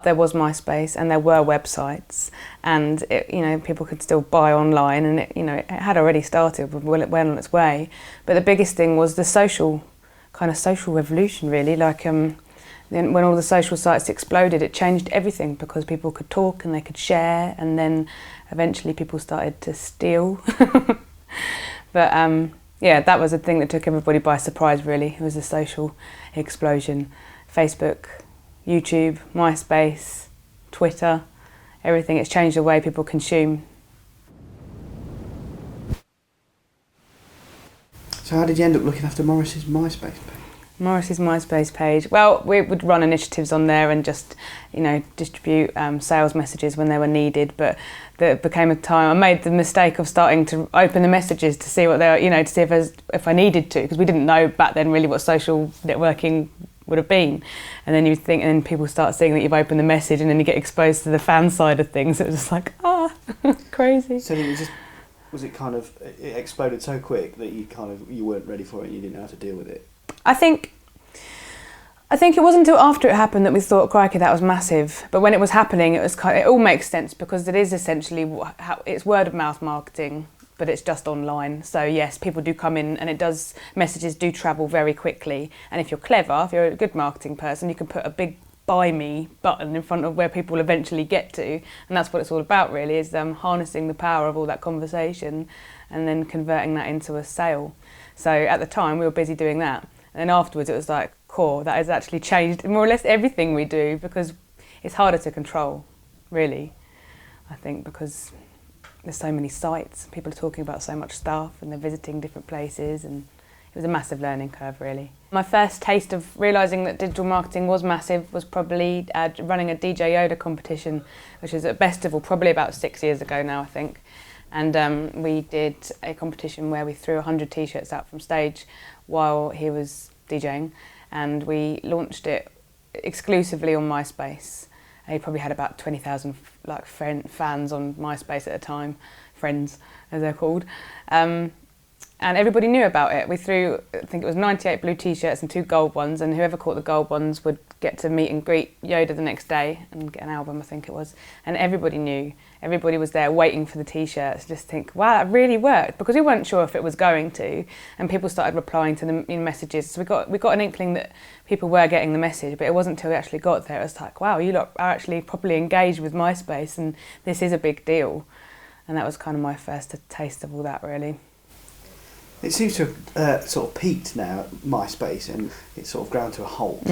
there was MySpace and there were websites, and people could still buy online, and it had already started, well on its way. But the biggest thing was the social revolution, really. Like then when all the social sites exploded, it changed everything, because people could talk and they could share, and then eventually people started to steal. But yeah, that was the thing that took everybody by surprise, really. It was the social explosion. Facebook, YouTube, MySpace, Twitter, everything. It's changed the way people consume. So how did you end up looking after Morris's MySpace page? Morris's MySpace page. Well, we would run initiatives on there and just, distribute sales messages when they were needed. But there became a time I made the mistake of starting to open the messages to see what they were, to see if I needed to, because we didn't know back then really what social networking would have been. And then you think, and then people start seeing that you've opened the message, and then you get exposed to the fan side of things. It was just like, crazy. So it it exploded so quick that you weren't ready for it. You didn't know how to deal with it. I think it wasn't until after it happened that we thought, crikey, that was massive. But when it was happening, it all makes sense, because it is essentially it's word of mouth marketing, but it's just online. So yes, people do come in, and messages do travel very quickly. And if you're clever, if you're a good marketing person, you can put a big buy me button in front of where people eventually get to. And that's what it's all about, really, is harnessing the power of all that conversation and then converting that into a sale. So at the time, we were busy doing that. And then afterwards, it was like, cool, that has actually changed more or less everything we do, because it's harder to control, really, I think, because there's so many sites, people are talking about so much stuff, and they're visiting different places, and it was a massive learning curve, really. My first taste of realising that digital marketing was massive was probably running a DJ Yoda competition, which was at a festival probably about 6 years ago now, I think. And we did a competition where we threw 100 t-shirts out from stage while he was DJing, and we launched it exclusively on MySpace. He probably had about 20,000 fans on MySpace at the time, friends as they're called, and everybody knew about it. We threw, I think it was 98 blue t-shirts and 2 gold ones, and whoever caught the gold ones would get to meet and greet Yoda the next day and get an album, I think it was. And everybody knew. Everybody was there waiting for the t-shirts, just think, wow, that really worked, because we weren't sure if it was going to, and people started replying to the messages. So we got an inkling that people were getting the message, but it wasn't until we actually got there, it was like, wow, you lot are actually properly engaged with MySpace, and this is a big deal. And that was kind of my first taste of all that, really. It seems to have sort of peaked now, MySpace, and it's sort of ground to a halt.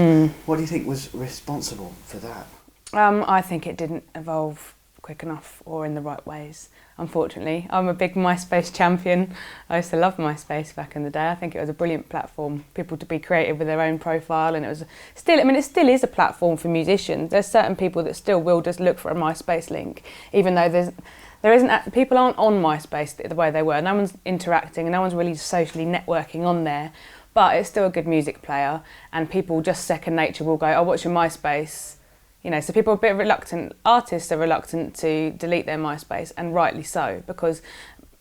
What do you think was responsible for that? I think it didn't evolve quick enough or in the right ways, unfortunately. I'm a big MySpace champion. I used to love MySpace back in the day. I think it was a brilliant platform, people to be creative with their own profile, and it still is a platform for musicians. There's certain people that still will just look for a MySpace link, even though people aren't on MySpace the way they were. No one's interacting and no one's really socially networking on there, but it's still a good music player, and people just second nature will go, oh, what's your MySpace? So people are a bit reluctant, artists are reluctant to delete their MySpace, and rightly so, because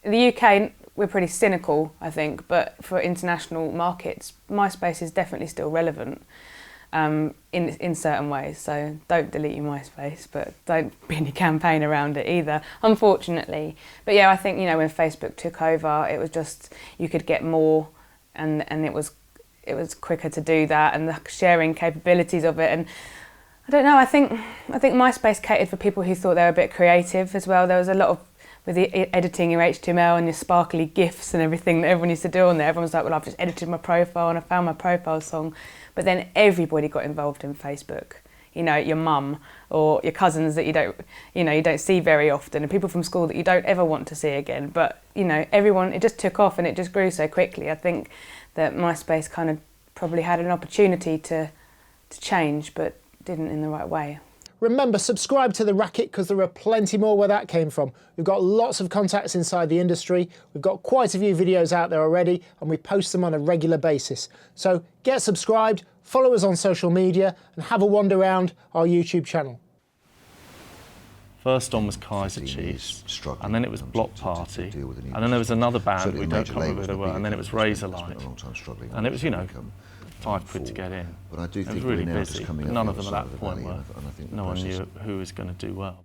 in the UK, we're pretty cynical, I think, but for international markets, MySpace is definitely still relevant. In certain ways, so don't delete your MySpace, but don't be any campaign around it either, unfortunately. But yeah, I think when Facebook took over, it was just you could get more, and it was quicker to do that, and the sharing capabilities of it. And I don't know, I think MySpace catered for people who thought they were a bit creative as well. There was a lot of with the editing your HTML and your sparkly GIFs and everything that everyone used to do on there. Everyone was like, well, I've just edited my profile and I found my profile song. But then everybody got involved in Facebook. Your mum or your cousins that you don't see very often, and people from school that you don't ever want to see again. But everyone, it just took off and it just grew so quickly. I think that MySpace kind of probably had an opportunity to change, but didn't in the right way. Remember, subscribe to The Racket, because there are plenty more where that came from. We've got lots of contacts inside the industry. We've got quite a few videos out there already, and we post them on a regular basis. So get subscribed, follow us on social media, and have a wander around our YouTube channel. First on was Kaiser Chiefs, and then it was Block Party, and then there was another band, we don't remember who they were, and then it was Razorlight. And it was, £5 to get in. But I do It think was really we're now just busy. coming But up none the of them other at side that of the point valley, were. and I think the No one process- knew who was going to do well.